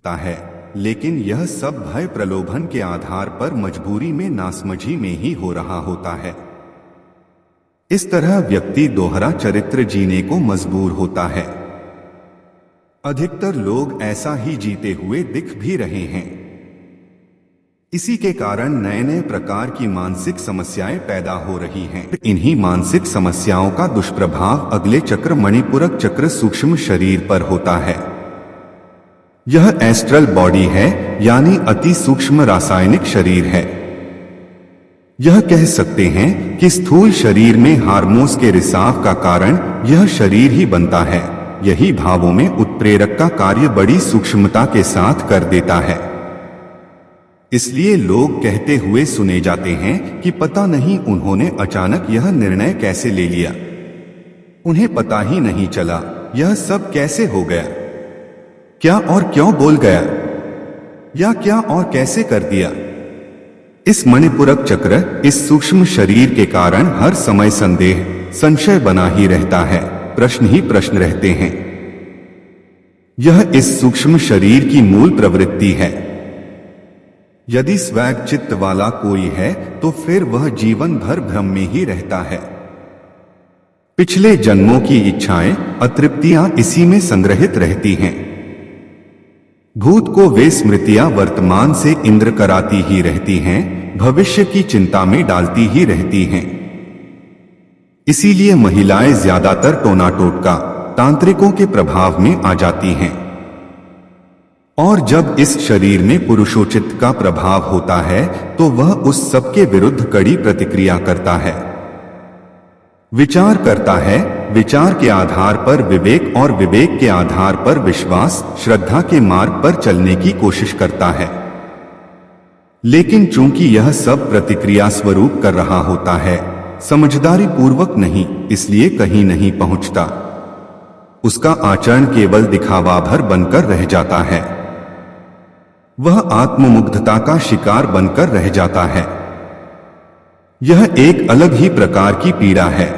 सकता है, लेकिन यह सब भय प्रलोभन के आधार पर मजबूरी में नासमझी में ही हो रहा होता है। इस तरह व्यक्ति दोहरा चरित्र जीने को मजबूर होता है। अधिकतर लोग ऐसा ही जीते हुए दिख भी रहे हैं। इसी के कारण नए नए प्रकार की मानसिक समस्याएं पैदा हो रही हैं। इन्हीं मानसिक समस्याओं का दुष्प्रभाव अगले चक्र मणिपुरक चक्र सूक्ष्म शरीर पर होता है। यह एस्ट्रल बॉडी है, यानी अति सूक्ष्म रासायनिक शरीर है। यह कह सकते हैं कि स्थूल शरीर में हार्मोन्स के रिसाव का कारण यह शरीर ही बनता है। यही भावों में उत्प्रेरक का कार्य बड़ी सूक्ष्मता के साथ कर देता है। इसलिए लोग कहते हुए सुने जाते हैं कि पता नहीं उन्होंने अचानक यह निर्णय कैसे ले लिया, उन्हें पता ही नहीं चला यह सब कैसे हो गया, क्या और क्यों बोल गया, या क्या और कैसे कर दिया। इस मणिपुरक चक्र, इस सूक्ष्म शरीर के कारण हर समय संदेह, संशय बना ही रहता है, प्रश्न ही प्रश्न रहते हैं। यह इस सूक्ष्म शरीर की मूल प्रवृत्ति है। यदि स्वैग चित्त वाला कोई है तो फिर वह जीवन भर भ्रम में ही रहता है। पिछले जन्मों की इच्छाएं, अतृप्तियां इसी में संग्रहित रहती हैं। भूत को वे स्मृतियां वर्तमान से इंद्र कराती ही रहती हैं, भविष्य की चिंता में डालती ही रहती हैं। इसीलिए महिलाएं ज्यादातर टोना टोटका, तांत्रिकों के प्रभाव में आ जाती हैं। और जब इस शरीर में पुरुषोचित का प्रभाव होता है तो वह उस सब के विरुद्ध कड़ी प्रतिक्रिया करता है, विचार करता है, विचार के आधार पर विवेक और विवेक के आधार पर विश्वास, श्रद्धा के मार्ग पर चलने की कोशिश करता है। लेकिन चूंकि यह सब प्रतिक्रिया स्वरूप कर रहा होता है, समझदारी पूर्वक नहीं, इसलिए कहीं नहीं पहुंचता। उसका आचरण केवल दिखावा भर बनकर रह जाता है। वह आत्ममुग्धता का शिकार बनकर रह जाता है। यह एक अलग ही प्रकार की पीड़ा है।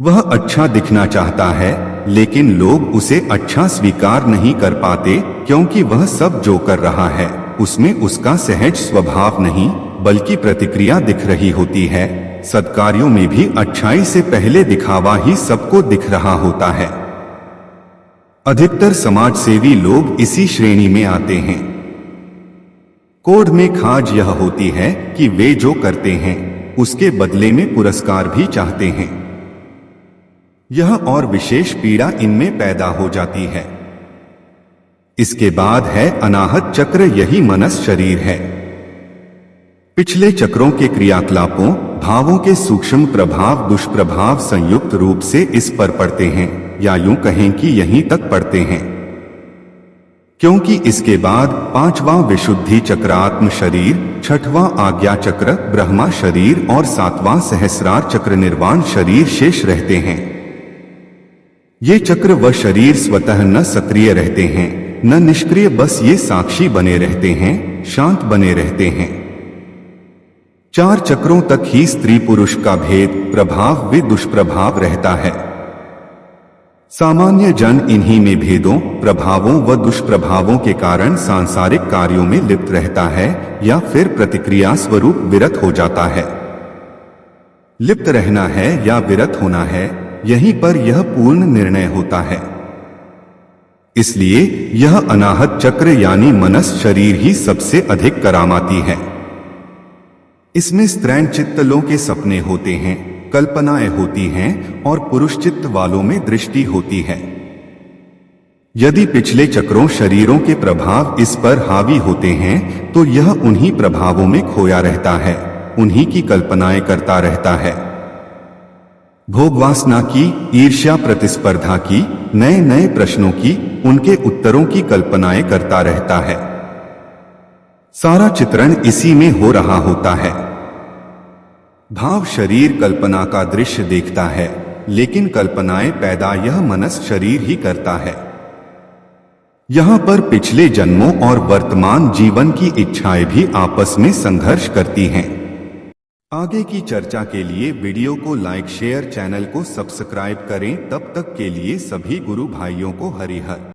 वह अच्छा दिखना चाहता है, लेकिन लोग उसे अच्छा स्वीकार नहीं कर पाते, क्योंकि वह सब जो कर रहा है उसमें उसका सहज स्वभाव नहीं, बल्कि प्रतिक्रिया दिख रही होती है। सत्कार्यों में भी अच्छाई से पहले दिखावा ही सबको दिख रहा होता है। अधिकतर समाजसेवी लोग इसी श्रेणी में आते हैं। कोड में खाज यह होती है कि वे जो करते हैं उसके बदले में पुरस्कार भी चाहते हैं। यह और विशेष पीड़ा इनमें पैदा हो जाती है। इसके बाद है अनाहत चक्र, यही मनस शरीर है। पिछले चक्रों के क्रियाकलापों, भावों के सूक्ष्म प्रभाव, दुष्प्रभाव संयुक्त रूप से इस पर पड़ते हैं, या यूं कहें कि यहीं तक पड़ते हैं। क्योंकि इसके बाद पांचवां विशुद्धि चक्रात्म शरीर, छठवां आज्ञा चक्र ब्रह्मा शरीर और सातवां सहस्रार चक्र निर्वाण शरीर शेष रहते हैं। ये चक्र व शरीर स्वतः न सक्रिय रहते हैं न निष्क्रिय, बस ये साक्षी बने रहते हैं, शांत बने रहते हैं। 4 चक्रों तक ही स्त्री पुरुष का भेद, प्रभाव व दुष्प्रभाव रहता है। सामान्य जन इन्हीं में भेदों, प्रभावों व दुष्प्रभावों के कारण सांसारिक कार्यों में लिप्त रहता है या फिर प्रतिक्रिया स्वरूप विरत हो जाता है। लिप्त रहना है या विरत होना है, यहीं पर यह पूर्ण निर्णय होता है। इसलिए यह अनाहत चक्र यानी मनस शरीर ही सबसे अधिक करामाती है। इसमें स्त्रैण चित्तलों के सपने होते हैं, कल्पनाएं होती हैं और पुरुष चित्त वालों में दृष्टि होती है। यदि पिछले चक्रों शरीरों के प्रभाव इस पर हावी होते हैं तो यह उन्हीं प्रभावों में खोया रहता है, उन्हीं की कल्पनाएं करता रहता है। भोगवासना की, ईर्ष्या प्रतिस्पर्धा की, नए नए प्रश्नों की, उनके उत्तरों की कल्पनाएं करता रहता है। सारा चित्रण इसी में हो रहा होता है। भाव शरीर कल्पना का दृश्य देखता है, लेकिन कल्पनाएं पैदा यह मनस शरीर ही करता है। यहां पर पिछले जन्मों और वर्तमान जीवन की इच्छाएं भी आपस में संघर्ष करती हैं। आगे की चर्चा के लिए वीडियो को लाइक, शेयर, चैनल को सब्सक्राइब करें। तब तक के लिए सभी गुरु भाइयों को हरि हर।